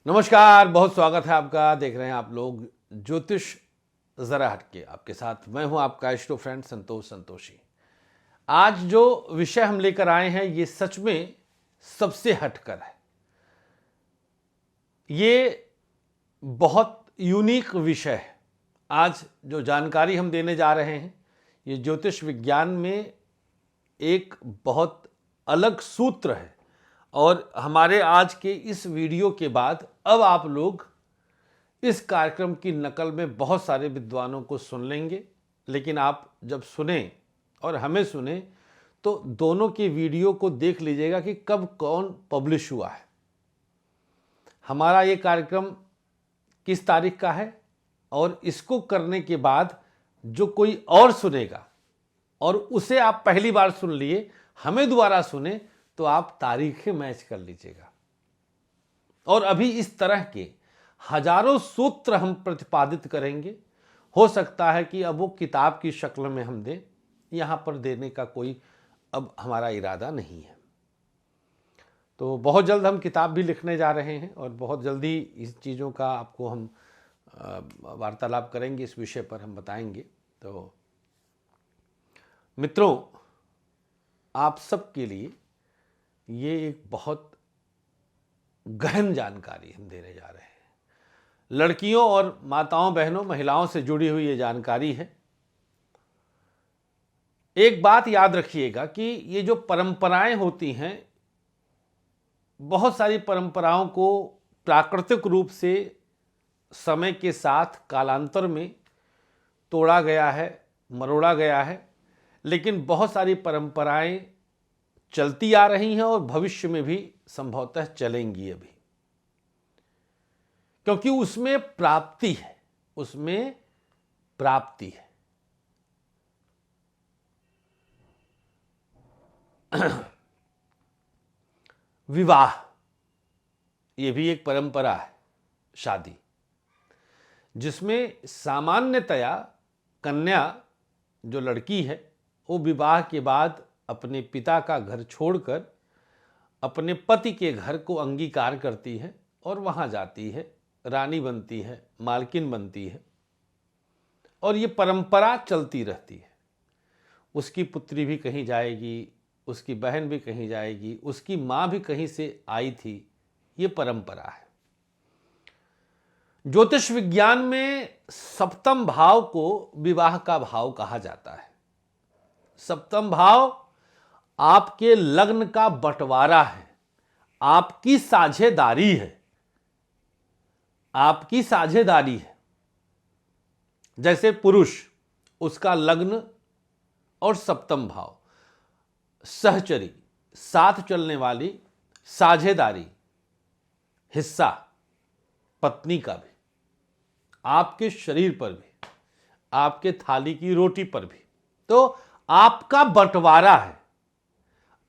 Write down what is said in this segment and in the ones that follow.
नमस्कार, बहुत स्वागत है आपका। देख रहे हैं आप लोग ज्योतिष जरा हटके। आपके साथ मैं हूं आपका एस्ट्रो फ्रेंड संतोष संतोषी। आज जो विषय हम लेकर आए हैं ये सच में सबसे हटकर है। ये बहुत यूनिक विषय है। आज जो जानकारी हम देने जा रहे हैं ये ज्योतिष विज्ञान में एक बहुत अलग सूत्र है और हमारे आज के इस वीडियो के बाद अब आप लोग इस कार्यक्रम की नकल में बहुत सारे विद्वानों को सुन लेंगे। लेकिन आप जब सुने और हमें सुने तो दोनों के वीडियो को देख लीजिएगा कि कब कौन पब्लिश हुआ है। हमारा ये कार्यक्रम किस तारीख का है और इसको करने के बाद जो कोई और सुनेगा और उसे आप पहली बार सुन लिए, हमें दोबारा सुने तो आप तारीखें मैच कर लीजिएगा। और अभी इस तरह के हजारों सूत्र हम प्रतिपादित करेंगे। हो सकता है कि अब वो किताब की शक्ल में हम दें, यहां पर देने का कोई अब हमारा इरादा नहीं है। तो बहुत जल्द हम किताब भी लिखने जा रहे हैं और बहुत जल्दी इस चीज़ों का आपको हम वार्तालाप करेंगे, इस विषय पर हम बताएंगे। तो मित्रों, आप सबके लिए ये एक बहुत गहन जानकारी हम देने जा रहे हैं। लड़कियों और माताओं, बहनों, महिलाओं से जुड़ी हुई ये जानकारी है। एक बात याद रखिएगा कि ये जो परंपराएं होती हैं, बहुत सारी परंपराओं को प्राकृतिक रूप से समय के साथ कालांतर में तोड़ा गया है, मरोड़ा गया है। लेकिन बहुत सारी परंपराएं चलती आ रही हैं और भविष्य में भी संभवतः चलेंगी अभी, क्योंकि उसमें प्राप्ति है, उसमें प्राप्ति है। विवाह ये भी एक परंपरा है, शादी, जिसमें सामान्यतया कन्या जो लड़की है वो विवाह के बाद अपने पिता का घर छोड़कर अपने पति के घर को अंगीकार करती है और वहाँ जाती है, रानी बनती है, मालकिन बनती है और ये परंपरा चलती रहती है। उसकी पुत्री भी कहीं जाएगी, उसकी बहन भी कहीं जाएगी, उसकी माँ भी कहीं से आई थी, ये परंपरा है। ज्योतिष विज्ञान में सप्तम भाव को विवाह का भाव कहा जाता है। सप्तम भाव आपके लग्न का बंटवारा है, आपकी साझेदारी है, आपकी साझेदारी है। जैसे पुरुष, उसका लग्न और सप्तम भाव, सहचरी, साथ चलने वाली साझेदारी, हिस्सा पत्नी का भी, आपके शरीर पर भी, आपके थाली की रोटी पर भी। तो आपका बंटवारा है,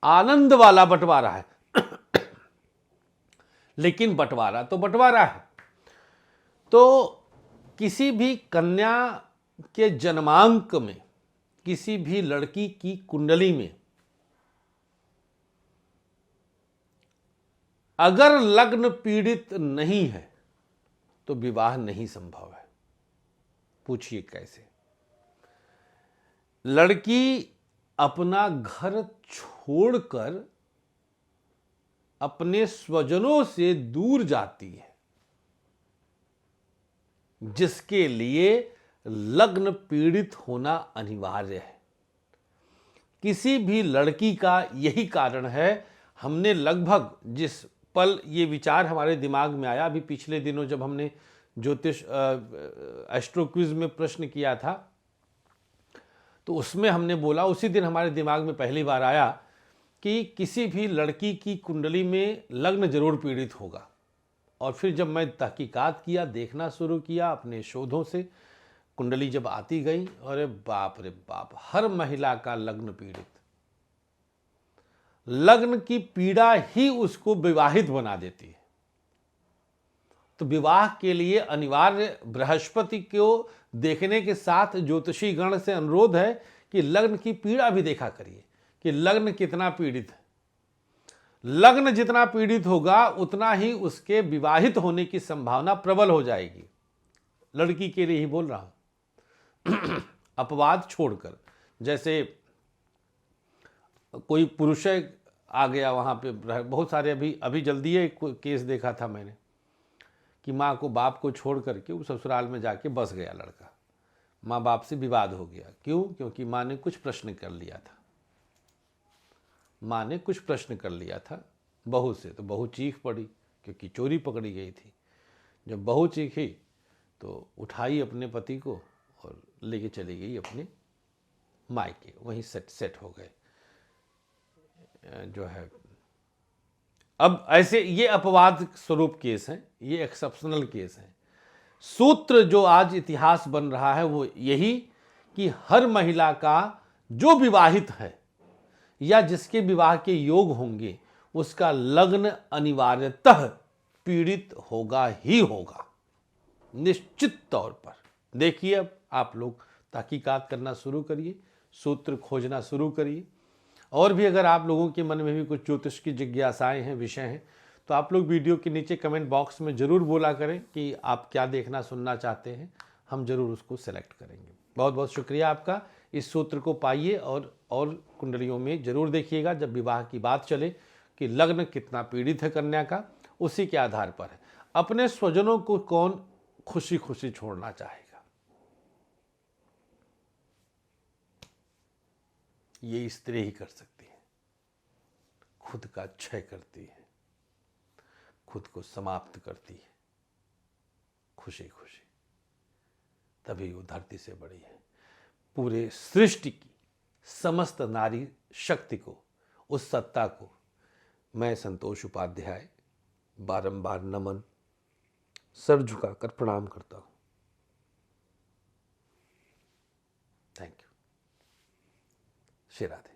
आनंद वाला बंटवारा है। लेकिन बंटवारा तो बंटवारा है। तो किसी भी कन्या के जन्मांक में, किसी भी लड़की की कुंडली में अगर लग्न पीड़ित नहीं है तो विवाह नहीं संभव है। पूछिए कैसे? लड़की अपना घर छोड़कर अपने स्वजनों से दूर जाती है, जिसके लिए लग्न पीड़ित होना अनिवार्य है। किसी भी लड़की का यही कारण है। हमने लगभग, जिस पल ये विचार हमारे दिमाग में आया, अभी पिछले दिनों जब हमने ज्योतिष एस्ट्रो क्विज में प्रश्न किया था तो उसमें हमने बोला, उसी दिन हमारे दिमाग में पहली बार आया कि किसी भी लड़की की कुंडली में लग्न जरूर पीड़ित होगा। और फिर जब मैं तहकीकात किया, देखना शुरू किया अपने शोधों से, कुंडली जब आती गई, अरे बाप रे बाप, हर महिला का लग्न पीड़ित। लग्न की पीड़ा ही उसको विवाहित बना देती है। तो विवाह के लिए अनिवार्य बृहस्पति को देखने के साथ ज्योतिषी गण से अनुरोध है कि लग्न की पीड़ा भी देखा करिए कि लग्न कितना पीड़ित है। लग्न जितना पीड़ित होगा उतना ही उसके विवाहित होने की संभावना प्रबल हो जाएगी। लड़की के लिए ही बोल रहा हूं। अपवाद छोड़कर, जैसे कोई पुरुष आ गया वहां पे, बहुत सारे अभी अभी जल्दी एक केस देखा था मैंने कि माँ को बाप को छोड़ करके वो ससुराल में जाके बस गया लड़का। माँ बाप से विवाद हो गया। क्यों? क्योंकि माँ ने कुछ प्रश्न कर लिया था। माँ ने कुछ प्रश्न कर लिया था बहू से, तो बहू चीख पड़ी क्योंकि चोरी पकड़ी गई थी। जब बहू चीखी तो उठाई अपने पति को और लेके चली गई अपने मायके, वहीं सेट हो गए जो है। अब ऐसे ये अपवाद स्वरूप केस हैं, ये एक्सेप्शनल केस हैं। सूत्र जो आज इतिहास बन रहा है वो यही कि हर महिला का जो विवाहित है या जिसके विवाह के योग होंगे उसका लग्न अनिवार्यतः पीड़ित होगा ही होगा, निश्चित तौर पर। देखिए, अब आप लोग तहकीकात करना शुरू करिए, सूत्र खोजना शुरू करिए। और भी अगर आप लोगों के मन में भी कुछ ज्योतिष की जिज्ञासाएं हैं, विषय हैं, तो आप लोग वीडियो के नीचे कमेंट बॉक्स में ज़रूर बोला करें कि आप क्या देखना सुनना चाहते हैं। हम ज़रूर उसको सेलेक्ट करेंगे। बहुत बहुत शुक्रिया आपका। इस सूत्र को पाइए और कुंडलियों में ज़रूर देखिएगा जब विवाह की बात चले कि लग्न कितना पीड़ित है कन्या का, उसी के आधार पर है। अपने स्वजनों को कौन खुशी खुशी छोड़ना चाहेगा? ये स्त्री ही कर सकती है। खुद का क्षय करती है, खुद को समाप्त करती है खुशी खुशी, तभी वो धरती से बड़ी है। पूरे सृष्टि की समस्त नारी शक्ति को, उस सत्ता को मैं संतोष उपाध्याय बारंबार नमन, सर झुकाकर प्रणाम करता हूं। Thank you. श्री राधे।